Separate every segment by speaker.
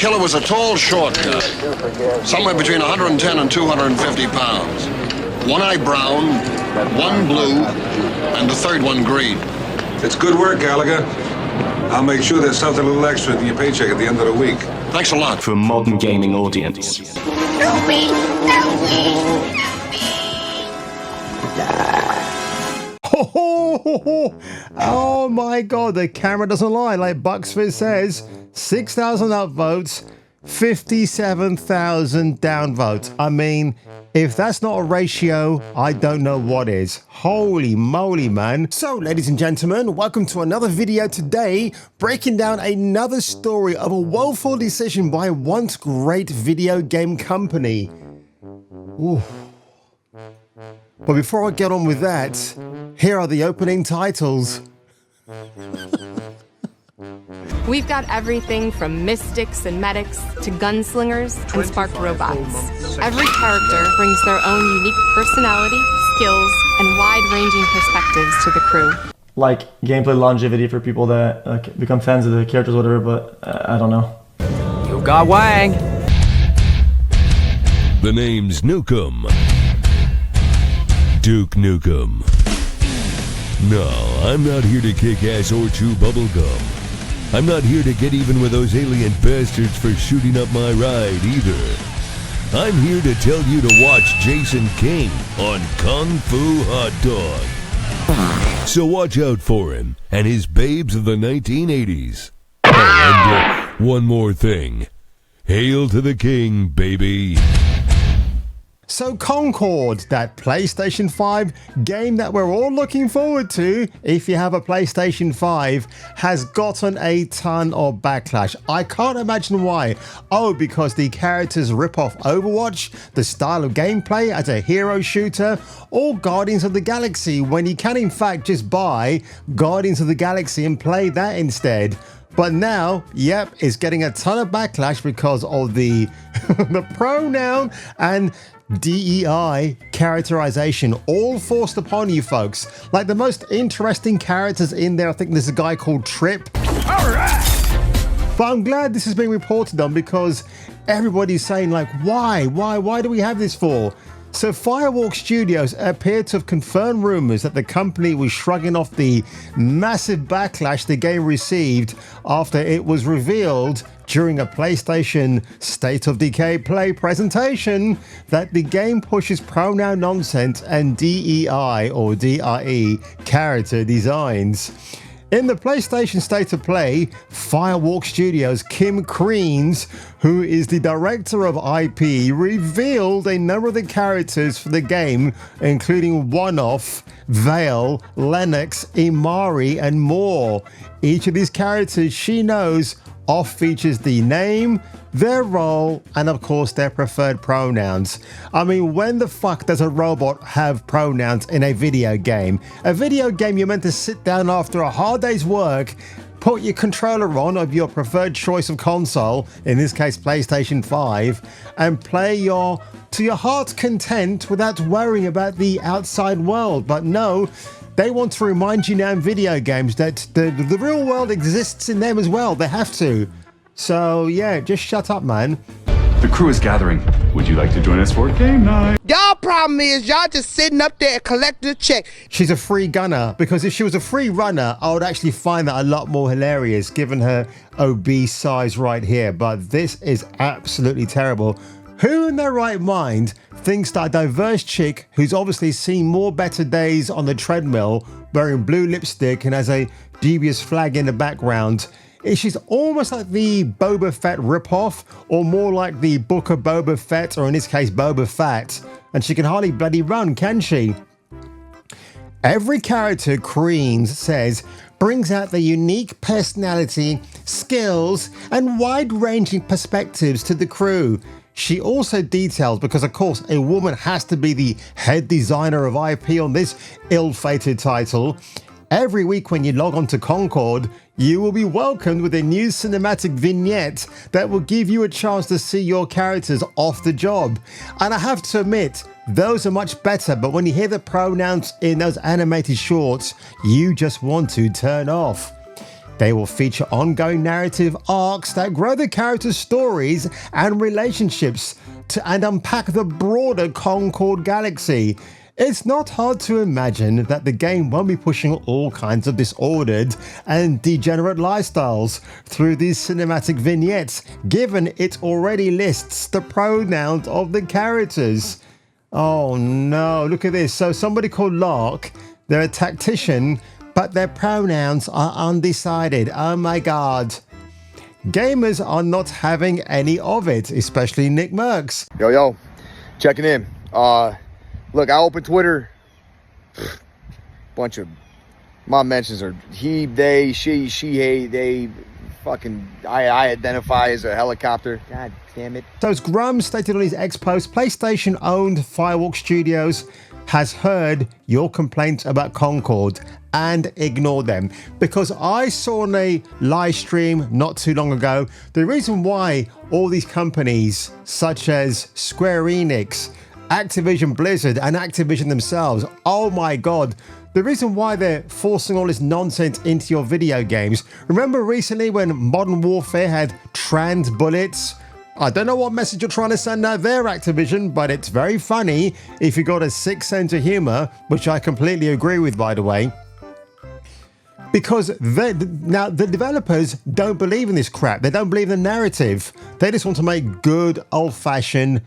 Speaker 1: killer was a tall, short guy, somewhere between 110 and 250 pounds. One eye brown, one blue, and the third one green.
Speaker 2: It's good work, Gallagher. I'll make sure there's something a little extra in your paycheck at the end of the week.
Speaker 1: Thanks a lot.
Speaker 3: For a modern gaming audience.
Speaker 4: Help me! Help me!
Speaker 5: Oh my god, the camera doesn't lie. Like Bucksford says, 6,000 upvotes, 57,000 downvotes. I mean, if that's not a ratio, I don't know what is. Holy moly, man. So, ladies and gentlemen, welcome to another video today, breaking down another story of a woeful decision by a once great video game company. Ooh. But before I get on with that, here are the opening titles.
Speaker 6: We've got everything from mystics and medics to gunslingers and sparked robots. Every character brings their own unique personality, skills, and wide-ranging perspectives to the crew.
Speaker 7: Like gameplay longevity for people that become fans of the characters or whatever, but I don't know.
Speaker 8: You got Wang!
Speaker 9: The name's Nukem. Duke Nukem. No, I'm not here to kick ass or chew bubblegum. I'm not here to get even with those alien bastards for shooting up my ride either. I'm here to tell you to watch Jason King on Kung Fu Hot Dog. So watch out for him and his babes of the 1980s. Oh, and one more thing. Hail to the king, baby.
Speaker 5: So Concord, that PlayStation 5 game that we're all looking forward to if you have a PlayStation 5, has gotten a ton of backlash. I can't imagine why. Oh, because the characters rip off Overwatch, the style of gameplay as a hero shooter, or Guardians of the Galaxy, when you can in fact just buy Guardians of the Galaxy and play that instead. But now, yep, it's getting a ton of backlash because of the the pronoun and DEI characterization, all forced upon you folks. Like the most interesting characters in there, I think there's a guy called Trip. All right. But I'm glad this is being reported on because everybody's saying like, why do we have this for? So Firewalk Studios appear to have confirmed rumors that the company was shrugging off the massive backlash the game received after it was revealed during a PlayStation State of Decay Play presentation that the game pushes pronoun nonsense and DEI or DRE character designs. In the PlayStation State of Play, Firewalk Studios' Kim Creans, who is the director of IP, revealed a number of the characters for the game, including One-Off, Vale, Lennox, Imari, and more. Each of these characters she knows off features the name, their role, and of course their preferred pronouns. I mean, when the fuck does a robot have pronouns in a video game? A video game you're meant to sit down after a hard day's work, put your controller on of your preferred choice of console, in this case PlayStation 5, and play to your heart's content without worrying about the outside world. But no, they want to remind you now in video games that the real world exists in them as well. They have to. So yeah, just shut up, man.
Speaker 10: The crew is gathering. Would you like to join us for game night?
Speaker 11: Y'all problem is y'all just sitting up there collecting a check.
Speaker 5: She's a free gunner, because if she was a free runner, I would actually find that a lot more hilarious given her obese size right here. But this is absolutely terrible. Who in their right mind thinks that a diverse chick who's obviously seen more better days on the treadmill, wearing blue lipstick and has a dubious flag in the background, she's almost like the Boba Fett ripoff, or more like the Book of Boba Fett, or in this case Boba Fett, and she can hardly bloody run, can she? Every character, Creans says, brings out the unique personality, skills, and wide-ranging perspectives to the crew. She also details, because of course a woman has to be the head designer of IP on this ill-fated title, every week when you log on to Concord, you will be welcomed with a new cinematic vignette that will give you a chance to see your characters off the job. And I have to admit, those are much better, but when you hear the pronouns in those animated shorts, you just want to turn off. They will feature ongoing narrative arcs that grow the characters' stories and relationships and unpack the broader Concord galaxy. It's not hard to imagine that the game won't be pushing all kinds of disordered and degenerate lifestyles through these cinematic vignettes, given it already lists the pronouns of the characters. Oh no, look at this. So somebody called Lark, they're a tactician, but their pronouns are undecided. Oh my god. Gamers are not having any of it, especially Nick Merckx.
Speaker 12: Yo, checking in. Look, I opened Twitter. Bunch of my mentions are he, they, she, hey, they, fucking, I identify as a helicopter. God damn it.
Speaker 5: So as Grum stated on his X post, PlayStation-owned Firewalk Studios has heard your complaints about Concord and ignored them. Because I saw on a live stream not too long ago, the reason why all these companies such as Square Enix, Activision Blizzard and Activision themselves, oh my god, the reason why they're forcing all this nonsense into your video games. Remember recently when Modern Warfare had trans bullets? I don't know what message you're trying to send out there, Activision, but it's very funny if you got a sick sense of humor, which I completely agree with, by the way. Because now the developers don't believe in this crap. They don't believe in the narrative. They just want to make good old-fashioned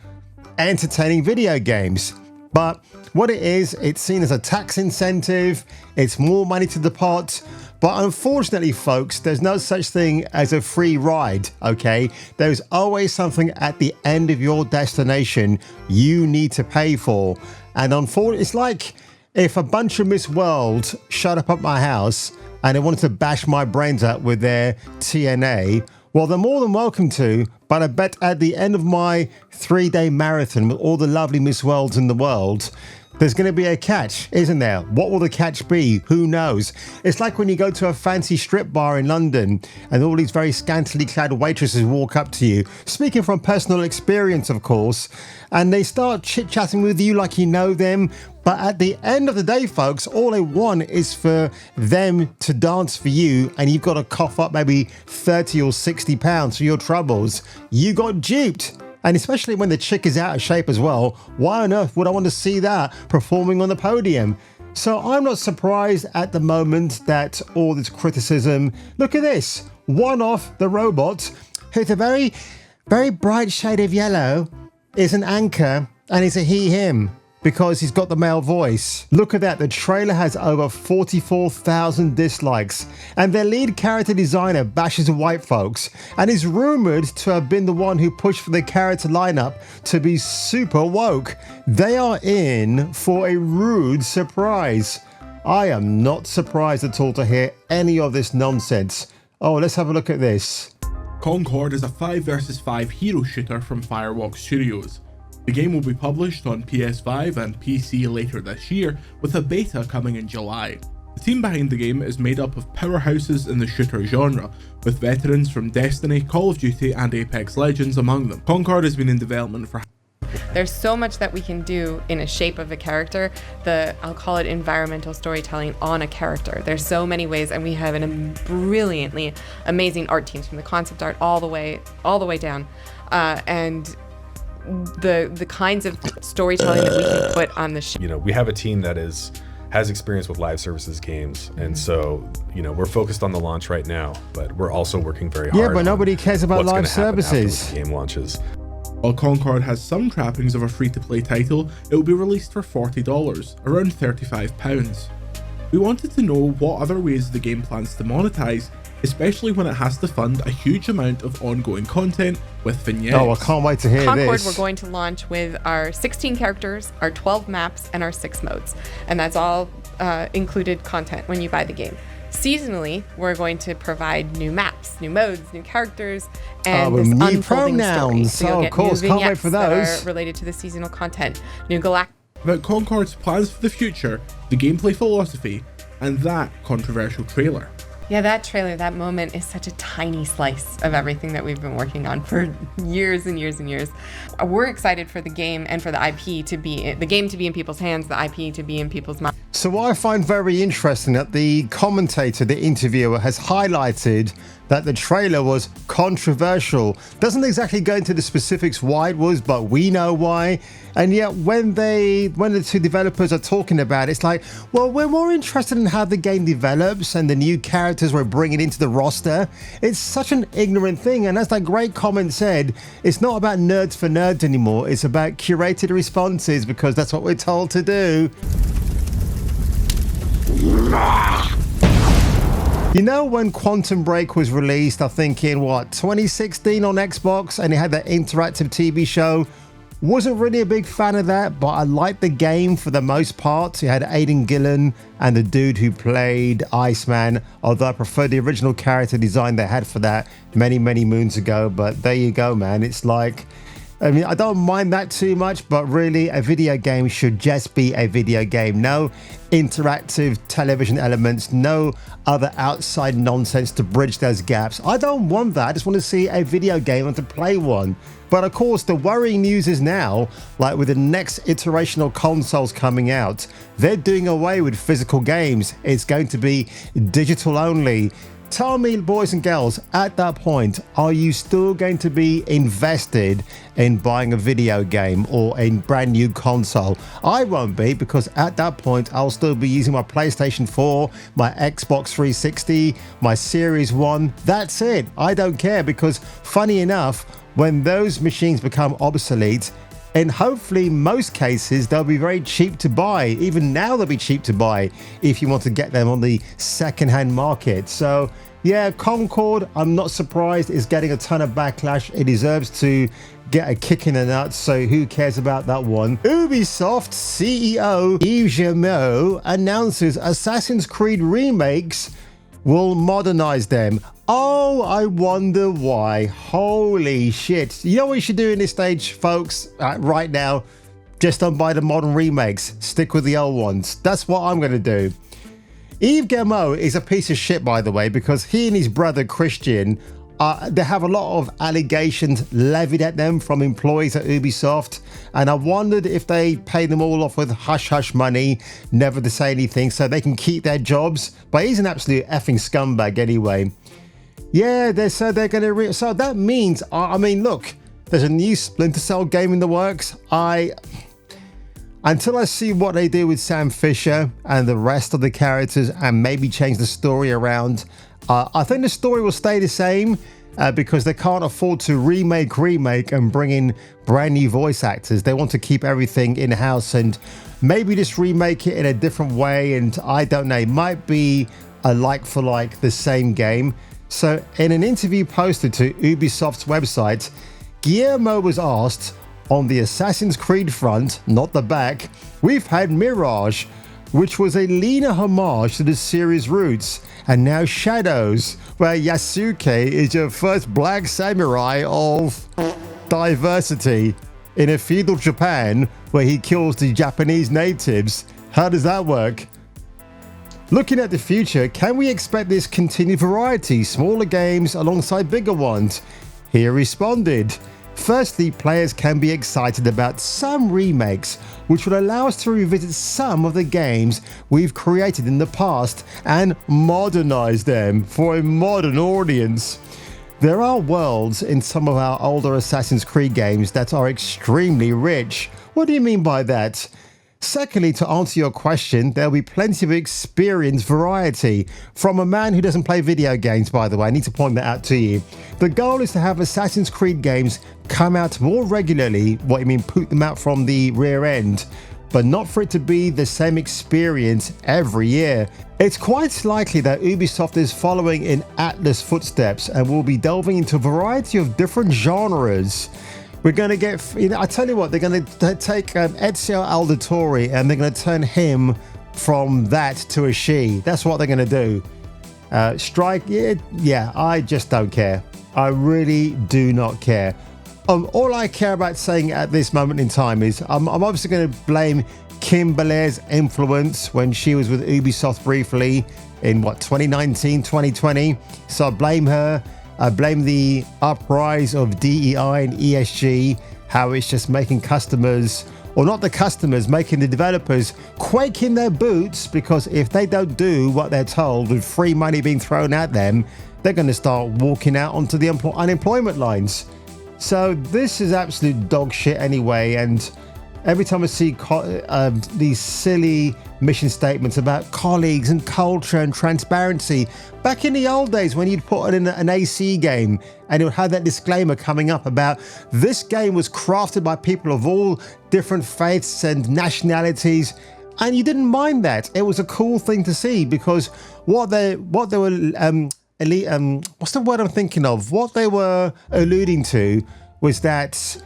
Speaker 5: entertaining video games. But what it is, it's seen as a tax incentive, it's more money to the pot. But unfortunately, folks, there's no such thing as a free ride, okay? There's always something at the end of your destination you need to pay for. And unfortunately, it's like if a bunch of Miss World showed up at my house and they wanted to bash my brains out with their TNA, well, they're more than welcome to, but I bet at the end of my 3-day marathon with all the lovely Miss Worlds in the world, there's going to be a catch, isn't there? What will the catch be? Who knows? It's like when you go to a fancy strip bar in London and all these very scantily clad waitresses walk up to you, speaking from personal experience, of course, and they start chit-chatting with you like you know them. But at the end of the day, folks, all they want is for them to dance for you, and you've got to cough up maybe 30 or 60 pounds for your troubles. You got duped. And especially when the chick is out of shape as well, why on earth would I want to see that performing on the podium? So I'm not surprised at the moment that all this criticism, look at this, one off the robot, who's a very, very bright shade of yellow, is an anchor, and he's a he, him, because he's got the male voice. Look at that, the trailer has over 44,000 dislikes, and their lead character designer bashes white folks, and is rumored to have been the one who pushed for the character lineup to be super woke. They are in for a rude surprise. I am not surprised at all to hear any of this nonsense. Oh, let's have a look at this.
Speaker 13: Concord is a 5 vs 5 hero shooter from Firewalk Studios. The game will be published on PS5 and PC later this year, with a beta coming in July. The team behind the game is made up of powerhouses in the shooter genre, with veterans from Destiny, Call of Duty and Apex Legends among them. Concord has been in development for
Speaker 6: There's so much that we can do in a shape of a character, I'll call it environmental storytelling on a character. There's so many ways, and we have a brilliantly amazing art teams from the concept art all the way down. And the kinds of storytelling that we can put on the show.
Speaker 14: You know, we have a team that has experience with live services games, and so, you know, we're focused on the launch right now, but we're also working very hard.
Speaker 5: Yeah, but nobody cares about live services.
Speaker 14: The game launches.
Speaker 13: While Concord has some trappings of a free-to-play title, it will be released for $40, around £35. We wanted to know what other ways the game plans to monetize, especially when it has to fund a huge amount of ongoing content with vignettes.
Speaker 5: Oh, I can't wait to hear
Speaker 6: Concord,
Speaker 5: this.
Speaker 6: We're going to launch with our 16 characters, our 12 maps, and our 6 modes. And that's all included content when you buy the game. Seasonally, we're going to provide new maps, new modes, new characters, and this
Speaker 5: new
Speaker 6: unfolding
Speaker 5: pronouns.
Speaker 6: story. So you'll
Speaker 5: of
Speaker 6: get
Speaker 5: course,
Speaker 6: new
Speaker 5: can't wait
Speaker 6: vignettes
Speaker 5: for
Speaker 6: that
Speaker 5: those.
Speaker 6: are related to the seasonal content, new galactic.
Speaker 13: About Concord's plans for the future, the gameplay philosophy, and that controversial trailer.
Speaker 6: Yeah, that trailer, that moment is such a tiny slice of everything that we've been working on for years and years and years. We're excited for the game and for the IP to be, the game to be in people's hands, the IP to be in people's minds.
Speaker 5: So what I find very interesting that the commentator, the interviewer, has highlighted that the trailer was controversial. Doesn't exactly go into the specifics why it was, but we know why. And yet when the two developers are talking about it, it's like, well, we're more interested in how the game develops and the new characters we're bringing into the roster. It's such an ignorant thing. And as that great comment said, it's not about nerds for nerds anymore. It's about curated responses, because that's what we're told to do. You know, when Quantum Break was released, I think in 2016 on Xbox, and it had that interactive TV show. Wasn't really a big fan of that, but I liked the game for the most part. You had Aidan Gillen and the dude who played Iceman, although I prefer the original character design they had for that many, many moons ago. But there you go, man. It's like, I mean, I don't mind that too much, but really a video game should just be a video game. No interactive television elements, no other outside nonsense to bridge those gaps. I don't want that. I just want to see a video game and to play one. But of course, the worrying news is now, like with the next iteration of consoles coming out, they're doing away with physical games. It's going to be digital only. Tell me, boys and girls, at that point, are you still going to be invested in buying a video game or a brand new console? I won't be, because at that point, I'll still be using my PlayStation 4, my Xbox 360, my Series 1. That's it. I don't care, because funny enough, when those machines become obsolete, in hopefully most cases, they'll be very cheap to buy. Even now, they'll be cheap to buy if you want to get them on the second-hand market. So yeah, Concord, I'm not surprised, is getting a ton of backlash. It deserves to get a kick in the nuts, so who cares about that one? Ubisoft CEO Yves Guillemot announces Assassin's Creed remakes will modernize them. Oh, I wonder why. Holy shit. You know what you should do in this stage, folks? Right now, just don't buy the modern remakes. Stick with the old ones. That's what I'm going to do. Yves Guillemot is a piece of shit, by the way, because he and his brother Christian, they have a lot of allegations levied at them from employees at Ubisoft, and I wondered if they pay them all off with hush-hush money, never to say anything, so they can keep their jobs. But he's an absolute effing scumbag anyway. Yeah, they're going to... So that means, I mean, look, there's a new Splinter Cell game in the works. Until I see what they do with Sam Fisher and the rest of the characters and maybe change the story around, I think the story will stay the same because they can't afford to remake and bring in brand new voice actors. They want to keep everything in-house and maybe just remake it in a different way. And I don't know, it might be a like-for-like the same game. So in an interview posted to Ubisoft's website, Guillermo was asked, on the Assassin's Creed front, not the back, we've had Mirage, which was a leaner homage to the series' roots, and now Shadows, where Yasuke is your first black samurai of diversity in a feudal Japan where he kills the Japanese natives. How does that work? Looking at the future, can we expect this continued variety, smaller games alongside bigger ones? He responded, firstly, players can be excited about some remakes, which will allow us to revisit some of the games we've created in the past and modernize them for a modern audience. There are worlds in some of our older Assassin's Creed games that are extremely rich. What do you mean by that? Secondly, to answer your question, there'll be plenty of experience variety. From a man who doesn't play video games, by the way, I need to point that out to you. The goal is to have Assassin's Creed games come out more regularly, what you mean, put them out from the rear end, but not for it to be the same experience every year. It's quite likely that Ubisoft is following in Atlas' footsteps and will be delving into a variety of different genres. We're going to get, I tell you what, they're going to take Ezio Auditore and they're going to turn him from that to a she. That's what they're going to do. Strike, yeah, I just don't care. I really do not care. All I care about saying at this moment in time is I'm obviously going to blame Kim Belair's influence when she was with Ubisoft briefly in 2019, 2020. So I blame her. I blame the uprise of DEI and ESG, how it's just making customers, or not the customers, making the developers quake in their boots, because if they don't do what they're told with free money being thrown at them, they're going to start walking out onto the unemployment lines. So this is absolute dog shit anyway, and every time I see these silly mission statements about colleagues and culture and transparency, back in the old days when you'd put in an AC game and it would have that disclaimer coming up about this game was crafted by people of all different faiths and nationalities, and you didn't mind that. It was a cool thing to see, because what they were what's the word I'm thinking of? What they were alluding to was that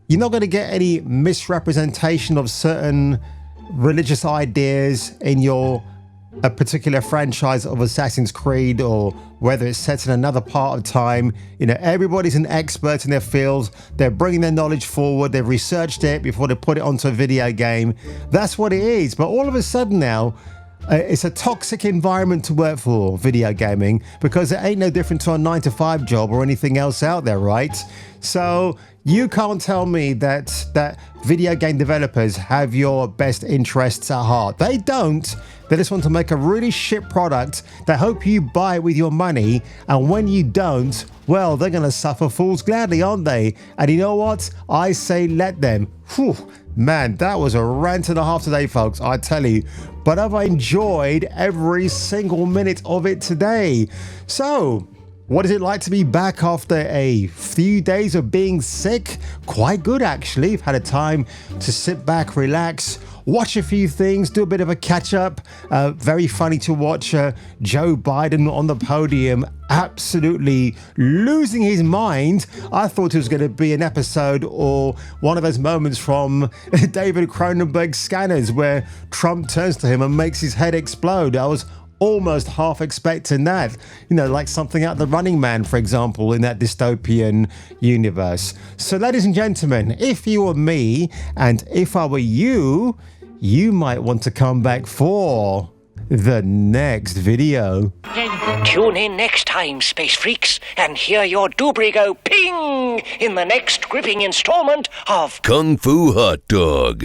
Speaker 5: you're not going to get any misrepresentation of certain religious ideas in a particular franchise of Assassin's Creed, or whether it's set in another part of time. You know, everybody's an expert in their field. They're bringing their knowledge forward. They've researched it before they put it onto a video game. That's what it is. But all of a sudden now, it's a toxic environment to work for, video gaming, because it ain't no different to a 9-to-5 job or anything else out there, right? So you can't tell me that video game developers have your best interests at heart. They don't. They just want to make a really shit product. They hope you buy it with your money, and when you don't, well, they're going to suffer fools gladly, aren't they? And you know what? I say let them. Whew. Man, that was a rant and a half today, folks, I tell you. But I've enjoyed every single minute of it today. So, what is it like to be back after a few days of being sick? Quite good, actually. I've had a time to sit back, relax, watch a few things, do a bit of a catch up. Very funny to watch Joe Biden on the podium, absolutely losing his mind. I thought it was going to be an episode or one of those moments from David Cronenberg's Scanners where Trump turns to him and makes his head explode. I was almost half expecting that, you know, like something out of The Running Man, for example, in that dystopian universe. So, ladies and gentlemen, if you were me and if I were you, you might want to come back for the next video.
Speaker 15: Tune in next time, Space Freaks, and hear your doobry go ping in the next gripping installment of
Speaker 9: Kung Fu Hot Dog.